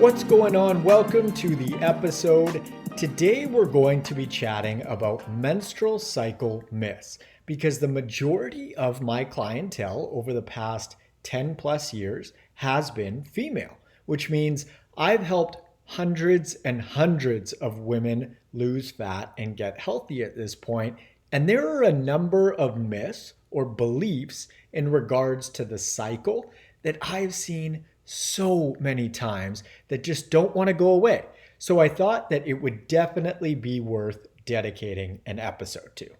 What's going on? Welcome to the episode. Today we're going to be chatting about menstrual cycle myths because the majority of my clientele over the past 10 plus years has been female, which means I've helped hundreds and hundreds of women lose fat and get healthy at this point. And there are a number of myths or beliefs in regards to the cycle that I've seen so many times that just don't want to go away. So I thought that it would definitely be worth dedicating an episode to.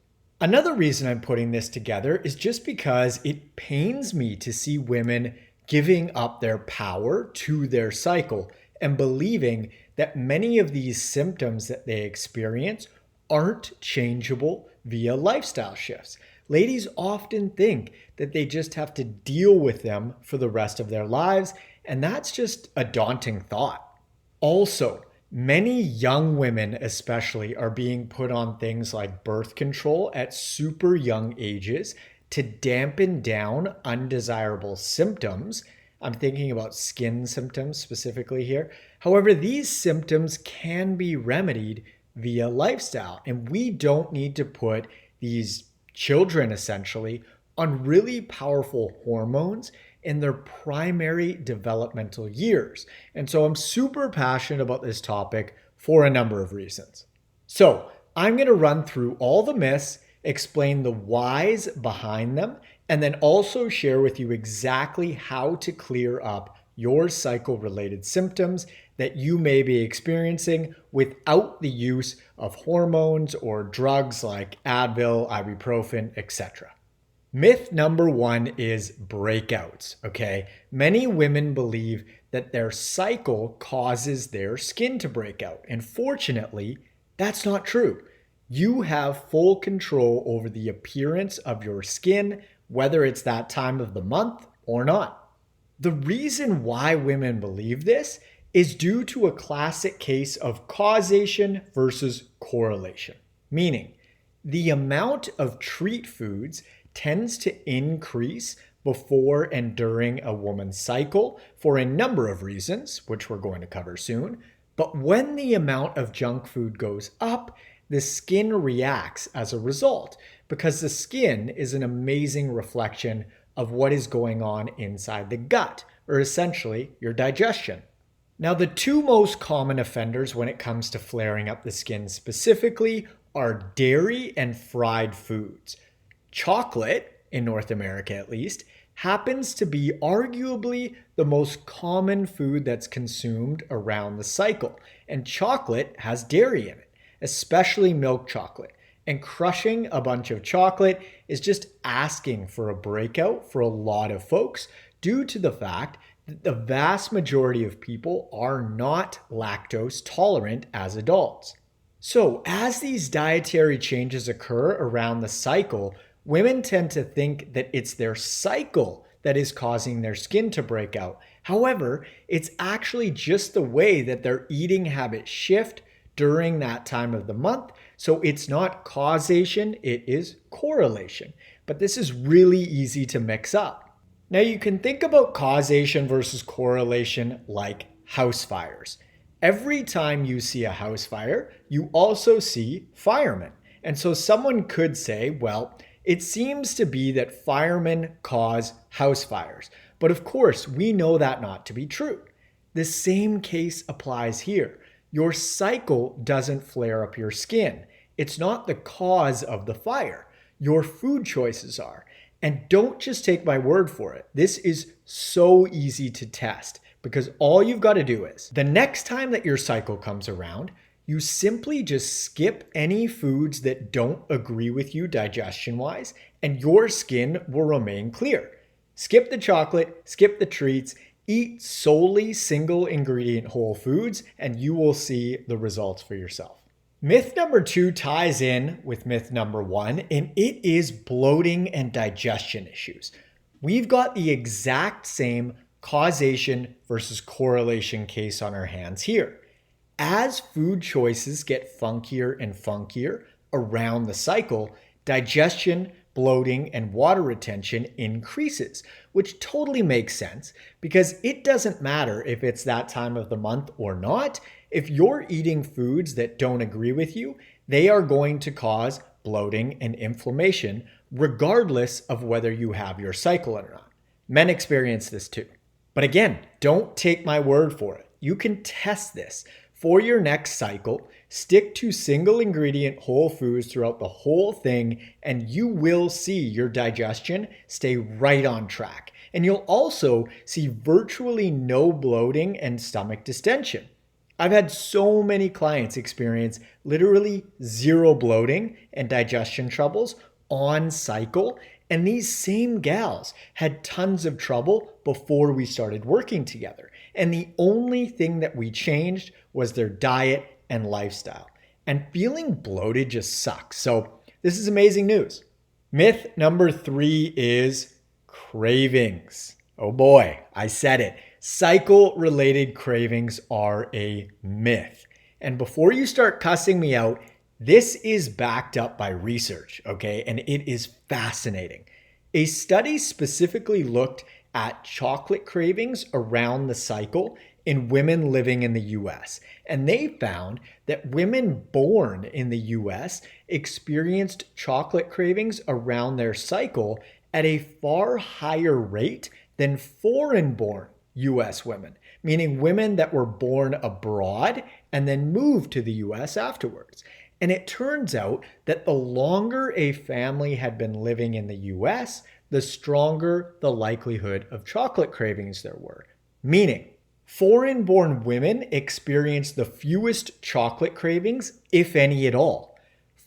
Another reason I'm putting this together is just because it pains me to see women giving up their power to their cycle and believing that many of these symptoms that they experience aren't changeable via lifestyle shifts. Ladies often think that they just have to deal with them for the rest of their lives, and that's just a daunting thought. Also, many young women especially are being put on things like birth control at super young ages to dampen down undesirable symptoms. I'm thinking about skin symptoms specifically here. However, these symptoms can be remedied via lifestyle, and we don't need to put these children essentially on really powerful hormones in their primary developmental years. And so I'm super passionate about this topic for a number of reasons. So I'm going to run through all the myths, explain the whys behind them, and then also share with you exactly how to clear up your cycle-related symptoms that you may be experiencing without the use of hormones or drugs like Advil, ibuprofen, etc. Myth number one is breakouts, okay? Many women believe that their cycle causes their skin to break out. And fortunately, that's not true. You have full control over the appearance of your skin, whether it's that time of the month or not. The reason why women believe this is due to a classic case of causation versus correlation, meaning the amount of treat foods tends to increase before and during a woman's cycle for a number of reasons, which we're going to cover soon. But when the amount of junk food goes up, the skin reacts as a result because the skin is an amazing reflection of what is going on inside the gut, or essentially your digestion. Now, the two most common offenders when it comes to flaring up the skin specifically are dairy and fried foods. Chocolate, in North America at least, happens to be arguably the most common food that's consumed around the cycle. And chocolate has dairy in it, especially milk chocolate. And crushing a bunch of chocolate is just asking for a breakout for a lot of folks due to the fact that the vast majority of people are not lactose tolerant as adults. So as these dietary changes occur around the cycle, women tend to think that it's their cycle that is causing their skin to break out. However, it's actually just the way that their eating habits shift during that time of the month. So it's not causation, it is correlation. But this is really easy to mix up. Now you can think about causation versus correlation like house fires. Every time you see a house fire, you also see firemen. And so someone could say, well, it seems to be that firemen cause house fires. But of course, we know that not to be true. The same case applies here. Your cycle doesn't flare up your skin. It's not the cause of the fire. Your food choices are. And don't just take my word for it. This is so easy to test because all you've got to do is the next time that your cycle comes around, you simply just skip any foods that don't agree with you digestion-wise, and your skin will remain clear. Skip the chocolate, skip the treats, eat solely single ingredient whole foods, and you will see the results for yourself. Myth number two ties in with myth number one, and it is bloating and digestion issues. We've got the exact same causation versus correlation case on our hands here. As food choices get funkier and funkier around the cycle, digestion bloating, and water retention increases, which totally makes sense because it doesn't matter if it's that time of the month or not. If you're eating foods that don't agree with you, they are going to cause bloating and inflammation regardless of whether you have your cycle or not. Men experience this too. But again, don't take my word for it. You can test this. For your next cycle, stick to single ingredient whole foods throughout the whole thing, and you will see your digestion stay right on track. And you'll also see virtually no bloating and stomach distension. I've had so many clients experience literally zero bloating and digestion troubles on cycle, and these same gals had tons of trouble before we started working together. And the only thing that we changed was their diet and lifestyle. And feeling bloated just sucks. So this is amazing news. Myth number 3 is cravings. Oh boy, I said it. Cycle-related cravings are a myth. And before you start cussing me out, this is backed up by research, okay? And it is fascinating. A study specifically looked at chocolate cravings around the cycle in women living in the US. And they found that women born in the US experienced chocolate cravings around their cycle at a far higher rate than foreign-born US women, meaning women that were born abroad and then moved to the US afterwards. And it turns out that the longer a family had been living in the US, the stronger the likelihood of chocolate cravings there were. Meaning, foreign-born women experienced the fewest chocolate cravings, if any at all.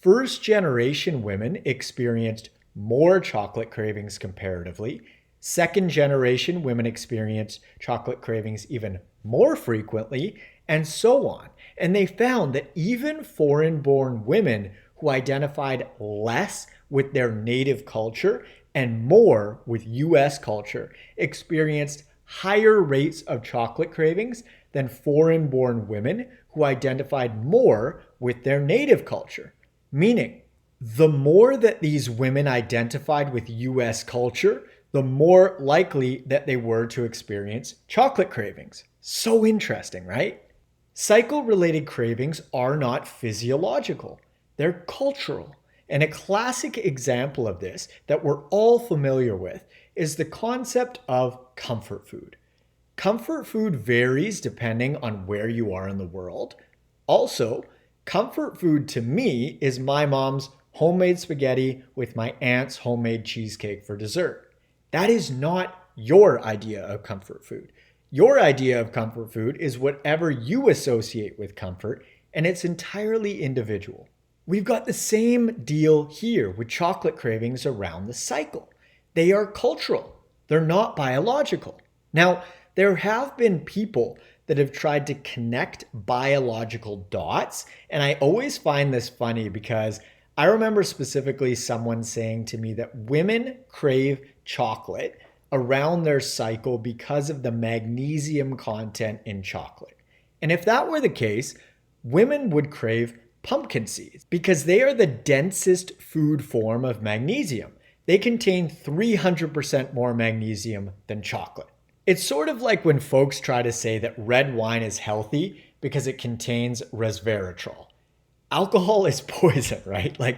First-generation women experienced more chocolate cravings comparatively. Second-generation women experienced chocolate cravings even more frequently, and so on. And they found that even foreign-born women who identified less with their native culture and more with US culture experienced higher rates of chocolate cravings than foreign-born women who identified more with their native culture. Meaning, the more that these women identified with US culture, the more likely that they were to experience chocolate cravings. So interesting, right? Cycle-related cravings are not physiological. They're cultural. And a classic example of this that we're all familiar with is the concept of comfort food. Comfort food varies depending on where you are in the world. Also, comfort food to me is my mom's homemade spaghetti with my aunt's homemade cheesecake for dessert. That is not your idea of comfort food. Your idea of comfort food is whatever you associate with comfort, and it's entirely individual. We've got the same deal here with chocolate cravings around the cycle. They are cultural. They're not biological. Now, there have been people that have tried to connect biological dots, and I always find this funny because I remember specifically someone saying to me that women crave chocolate around their cycle because of the magnesium content in chocolate. And if that were the case, women would crave pumpkin seeds because they are the densest food form of magnesium. They contain 300% more magnesium than chocolate. It's sort of like when folks try to say that red wine is healthy because it contains resveratrol. Alcohol is poison, right?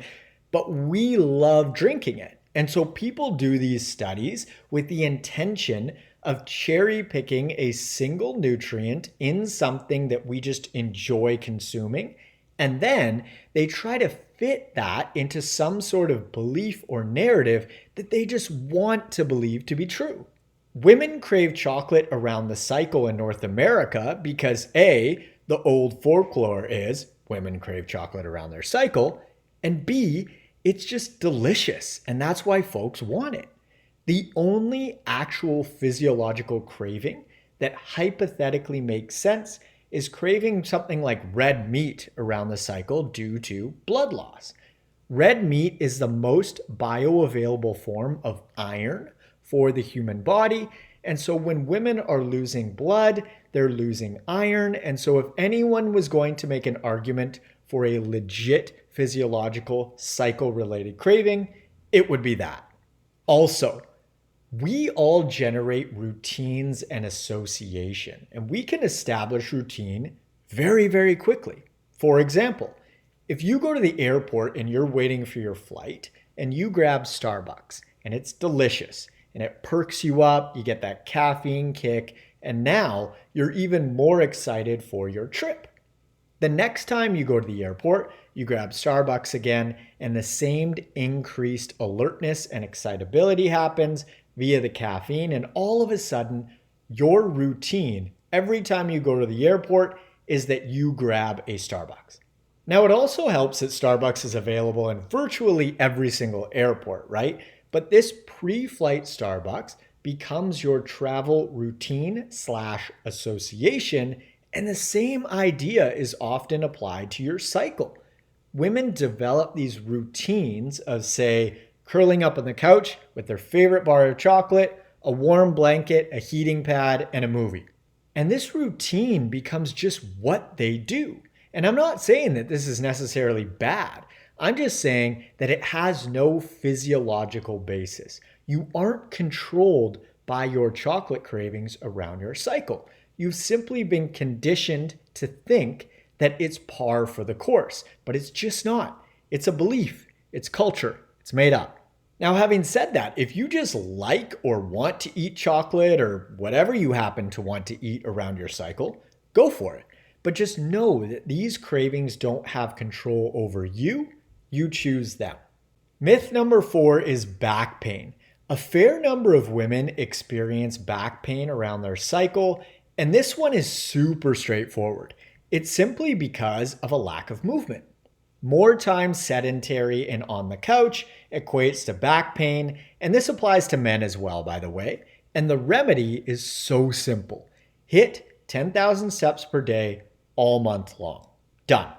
But we love drinking it. And so people do these studies with the intention of cherry picking a single nutrient in something that we just enjoy consuming. And then they try to fit that into some sort of belief or narrative that they just want to believe to be true. Women crave chocolate around the cycle in North America because A, the old folklore is women crave chocolate around their cycle, and B, it's just delicious, and that's why folks want it. The only actual physiological craving that hypothetically makes sense is craving something like red meat around the cycle due to blood loss. Red meat is the most bioavailable form of iron for the human body, and so when women are losing blood, they're losing iron, and so if anyone was going to make an argument for a legit physiological cycle-related craving, it would be that. Also, we all generate routines and association, and we can establish routine very, very quickly. For example, if you go to the airport and you're waiting for your flight and you grab Starbucks and it's delicious and it perks you up, you get that caffeine kick, and now you're even more excited for your trip. The next time you go to the airport, you grab Starbucks again, and the same increased alertness and excitability happens via the caffeine, and all of a sudden, your routine every time you go to the airport is that you grab a Starbucks. Now, it also helps that Starbucks is available in virtually every single airport, right? But this pre-flight Starbucks becomes your travel routine / association, and the same idea is often applied to your cycle. Women develop these routines of, say, curling up on the couch with their favorite bar of chocolate, a warm blanket, a heating pad, and a movie. And this routine becomes just what they do. And I'm not saying that this is necessarily bad. I'm just saying that it has no physiological basis. You aren't controlled by your chocolate cravings around your cycle. You've simply been conditioned to think that it's par for the course, but it's just not. It's a belief, it's culture, it's made up. Now, having said that, if you just like or want to eat chocolate or whatever you happen to want to eat around your cycle, go for it. But just know that these cravings don't have control over you, you choose them. Myth number 4 is back pain. A fair number of women experience back pain around their cycle, and this one is super straightforward. It's simply because of a lack of movement. More time sedentary and on the couch equates to back pain, and this applies to men as well, by the way. And the remedy is so simple. Hit 10,000 steps per day all month long. Done.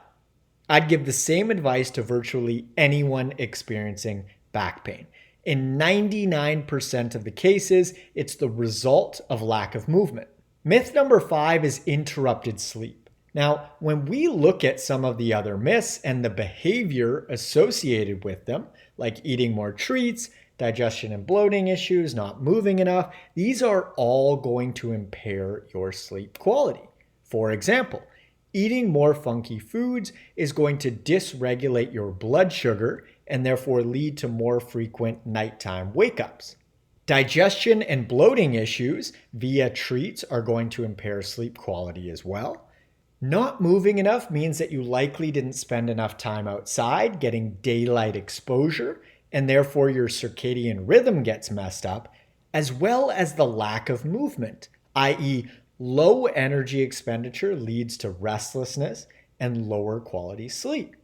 I'd give the same advice to virtually anyone experiencing back pain. In 99% of the cases, it's the result of lack of movement. Myth number 5 is interrupted sleep. Now, when we look at some of the other myths and the behavior associated with them, like eating more treats, digestion and bloating issues, not moving enough, these are all going to impair your sleep quality. For example, eating more funky foods is going to dysregulate your blood sugar and therefore lead to more frequent nighttime wake-ups. Digestion and bloating issues via treats are going to impair sleep quality as well. Not moving enough means that you likely didn't spend enough time outside getting daylight exposure, and therefore your circadian rhythm gets messed up, as well as the lack of movement, i.e., low energy expenditure leads to restlessness and lower quality sleep.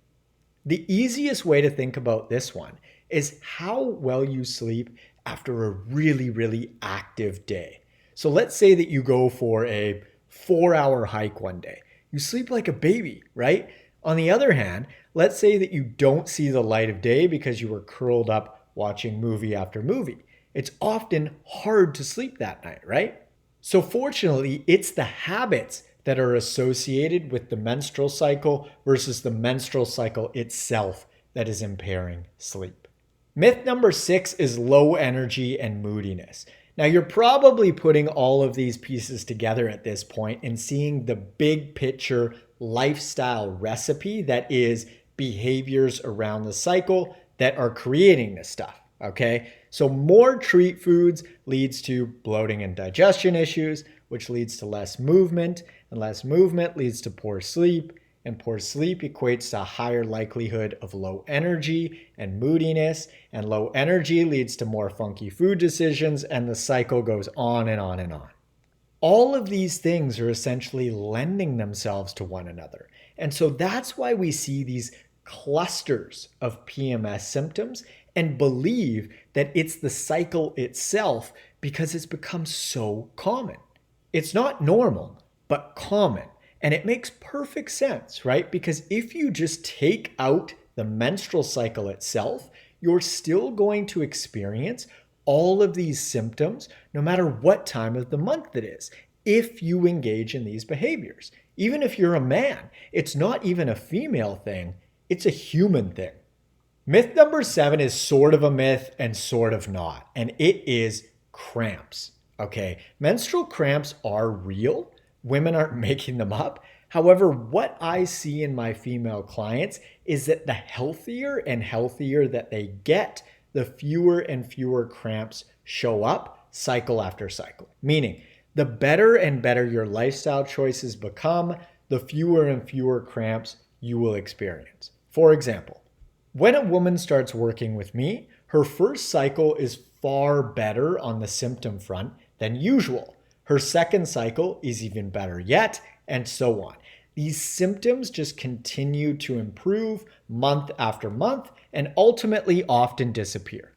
The easiest way to think about this one is how well you sleep after a really, really active day. So let's say that you go for a 4-hour hike one day. You sleep like a baby, right? On the other hand, let's say that you don't see the light of day because you were curled up watching movie after movie. It's often hard to sleep that night, right? So fortunately, it's the habits that are associated with the menstrual cycle versus the menstrual cycle itself that is impairing sleep. Myth number 6 is low energy and moodiness. Now, you're probably putting all of these pieces together at this point and seeing the big picture lifestyle recipe that is behaviors around the cycle that are creating this stuff, okay? So more treat foods leads to bloating and digestion issues, which leads to less movement, and less movement leads to poor sleep, and poor sleep equates to a higher likelihood of low energy and moodiness, and low energy leads to more funky food decisions, and the cycle goes on and on and on. All of these things are essentially lending themselves to one another. And so that's why we see these clusters of PMS symptoms and believe that it's the cycle itself because it's become so common. It's not normal, but common. And it makes perfect sense, right? Because if you just take out the menstrual cycle itself, you're still going to experience all of these symptoms no matter what time of the month it is, if you engage in these behaviors. Even if you're a man, it's not even a female thing, it's a human thing. Myth number 7 is sort of a myth and sort of not, and it is cramps. Okay, menstrual cramps are real. Women aren't making them up. However, what I see in my female clients is that the healthier and healthier that they get, the fewer and fewer cramps show up cycle after cycle. Meaning, the better and better your lifestyle choices become, the fewer and fewer cramps you will experience. For example, when a woman starts working with me, her first cycle is far better on the symptom front than usual. Her second cycle is even better yet, and so on. These symptoms just continue to improve month after month and ultimately often disappear.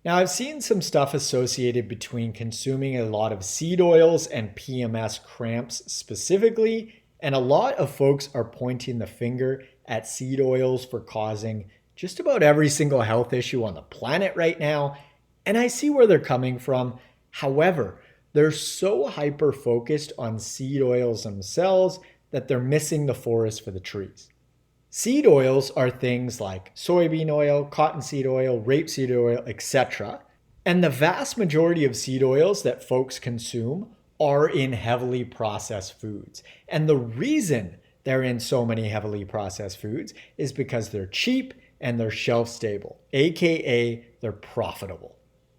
Now, I've seen some stuff associated between consuming a lot of seed oils and PMS cramps specifically, and a lot of folks are pointing the finger at seed oils for causing just about every single health issue on the planet right now, and I see where they're coming from. However, they're so hyper-focused on seed oils themselves that they're missing the forest for the trees. Seed oils are things like soybean oil, cottonseed oil, rapeseed oil, etc. And the vast majority of seed oils that folks consume are in heavily processed foods. And the reason they're in so many heavily processed foods is because they're cheap and they're shelf stable, aka they're profitable.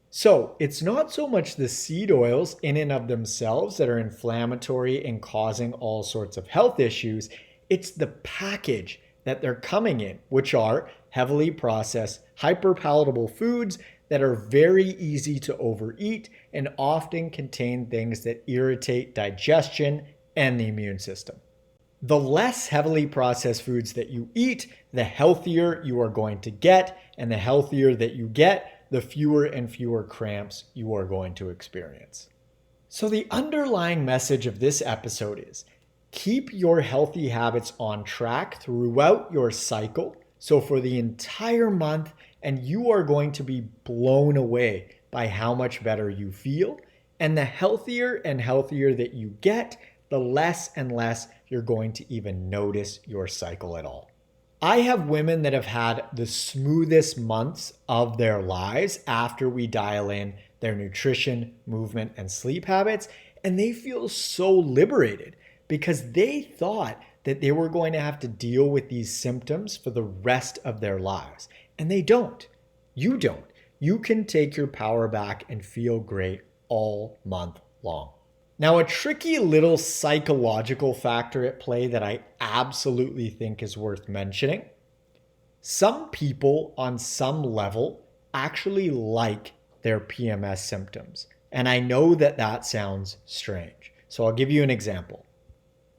So it's not so much the seed oils in and of themselves that are inflammatory and causing all sorts of health issues. It's the package that they're coming in, which are heavily processed, hyper-palatable foods that are very easy to overeat and often contain things that irritate digestion and the immune system. The less heavily processed foods that you eat, the healthier you are going to get, and the healthier that you get, the fewer and fewer cramps you are going to experience. So the underlying message of this episode is keep your healthy habits on track throughout your cycle. So for the entire month, and you are going to be blown away by how much better you feel. And the healthier and healthier that you get, the less and less you're going to even notice your cycle at all. I have women that have had the smoothest months of their lives after we dial in their nutrition, movement, and sleep habits, and they feel so liberated because they thought that they were going to have to deal with these symptoms for the rest of their lives. And they don't. You don't. You can take your power back and feel great all month long. Now, a tricky little psychological factor at play that I absolutely think is worth mentioning. Some people on some level actually like their PMS symptoms. And I know that that sounds strange. So I'll give you an example.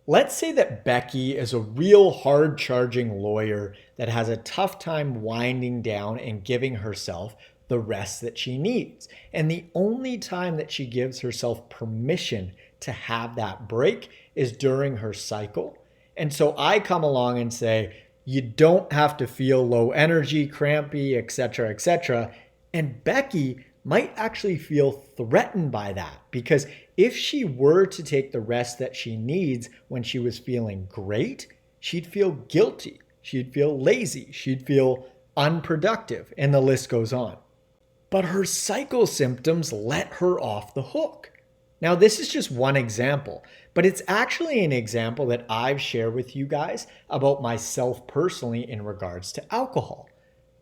Let's say that Becky is a real hard-charging lawyer that has a tough time winding down and giving herself the rest that she needs. And the only time that she gives herself permission to have that break is during her cycle. And so I come along and say, you don't have to feel low energy, crampy, etc., etc. And Becky might actually feel threatened by that because if she were to take the rest that she needs when she was feeling great, she'd feel guilty, she'd feel lazy, she'd feel unproductive, and the list goes on. But her cycle symptoms let her off the hook. Now, this is just one example, but it's actually an example that I've shared with you guys about myself personally in regards to alcohol.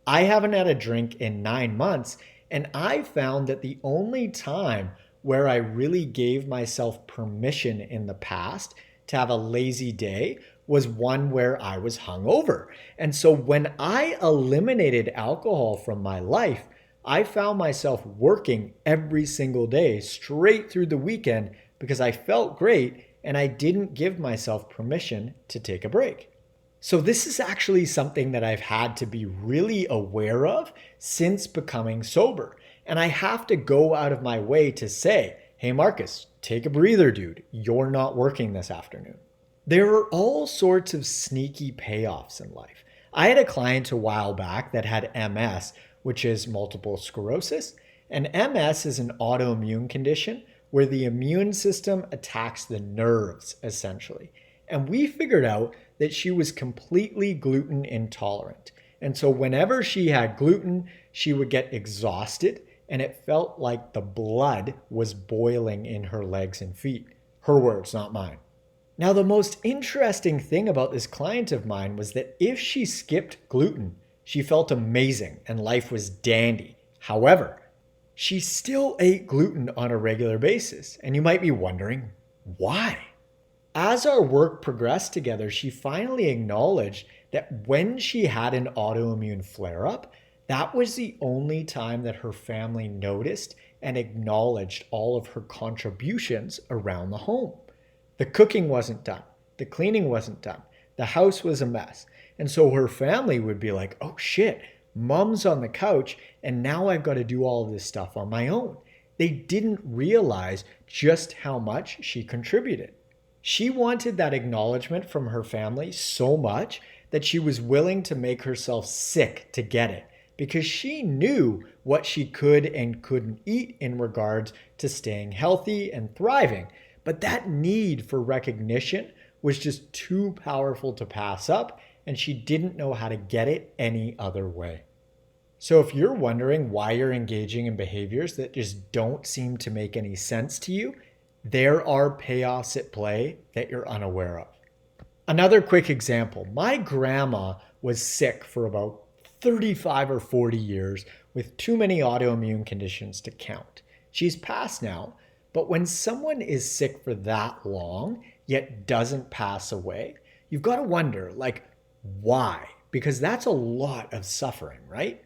I haven't had a drink in 9 months, and I found that the only time where I really gave myself permission in the past to have a lazy day was one where I was hungover. And so when I eliminated alcohol from my life, I found myself working every single day straight through the weekend because I felt great and I didn't give myself permission to take a break. So this is actually something that I've had to be really aware of since becoming sober. And I have to go out of my way to say, hey, Marcus, take a breather, dude. You're not working this afternoon. There are all sorts of sneaky payoffs in life. I had a client a while back that had MS, which is multiple sclerosis. And MS is an autoimmune condition where the immune system attacks the nerves, essentially. And we figured out that she was completely gluten intolerant. And so whenever she had gluten, she would get exhausted and it felt like the blood was boiling in her legs and feet. Her words, not mine. Now, the most interesting thing about this client of mine was that if she skipped gluten, she felt amazing and life was dandy. However, she still ate gluten on a regular basis. And you might be wondering, why? As our work progressed together, she finally acknowledged that when she had an autoimmune flare-up, that was the only time that her family noticed and acknowledged all of her contributions around the home. The cooking wasn't done. The cleaning wasn't done. The house was a mess. And so her family would be like, oh shit, mom's on the couch and now I've got to do all of this stuff on my own. They didn't realize just how much she contributed. She wanted that acknowledgement from her family so much that she was willing to make herself sick to get it because she knew what she could and couldn't eat in regards to staying healthy and thriving. But that need for recognition was just too powerful to pass up, and she didn't know how to get it any other way. So if you're wondering why you're engaging in behaviors that just don't seem to make any sense to you, there are payoffs at play that you're unaware of. Another quick example, my grandma was sick for about 35 or 40 years with too many autoimmune conditions to count. She's passed now, but when someone is sick for that long, yet doesn't pass away, you've got to wonder, why? Because that's a lot of suffering, right?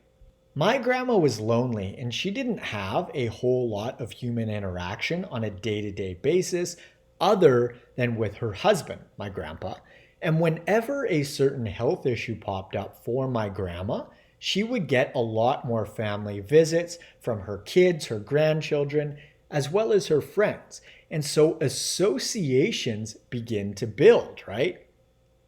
My grandma was lonely and she didn't have a whole lot of human interaction on a day-to-day basis other than with her husband, my grandpa. And whenever a certain health issue popped up for my grandma, she would get a lot more family visits from her kids, her grandchildren, as well as her friends. And so associations begin to build, right?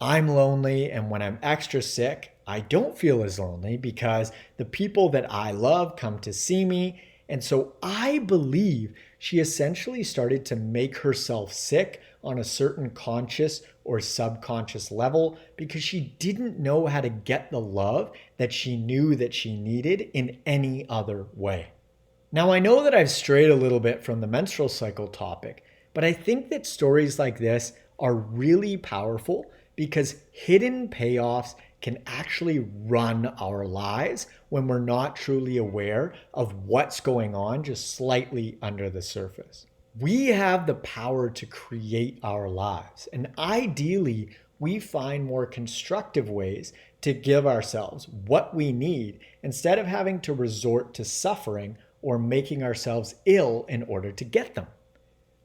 I'm lonely, and when I'm extra sick, I don't feel as lonely because the people that I love come to see me. And so I believe she essentially started to make herself sick on a certain conscious or subconscious level because she didn't know how to get the love that she knew that she needed in any other way. Now, I know that I've strayed a little bit from the menstrual cycle topic, but I think that stories like this are really powerful because hidden payoffs can actually run our lives when we're not truly aware of what's going on just slightly under the surface. We have the power to create our lives, and ideally, we find more constructive ways to give ourselves what we need instead of having to resort to suffering or making ourselves ill in order to get them.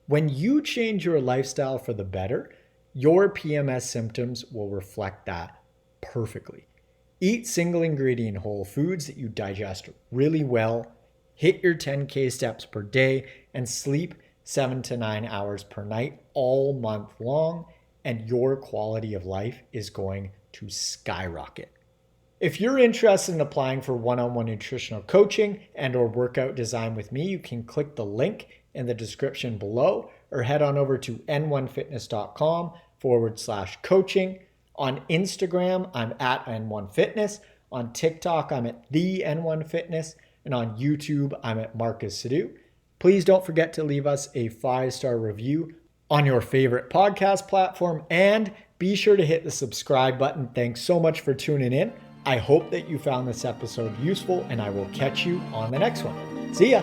When you change your lifestyle for the better, your PMS symptoms will reflect that perfectly. Eat single ingredient whole foods that you digest really well, hit your 10K steps per day, and sleep 7 to 9 hours per night all month long, and your quality of life is going to skyrocket. If you're interested in applying for one-on-one nutritional coaching and or workout design with me, you can click the link in the description below or head on over to n1fitness.com/coaching. On Instagram, I'm at N1Fitness. On TikTok, I'm at the N1Fitness. And on YouTube, I'm at Marcus Sadu. Please don't forget to leave us a 5-star review on your favorite podcast platform. And be sure to hit the subscribe button. Thanks so much for tuning in. I hope that you found this episode useful, and I will catch you on the next one. See ya.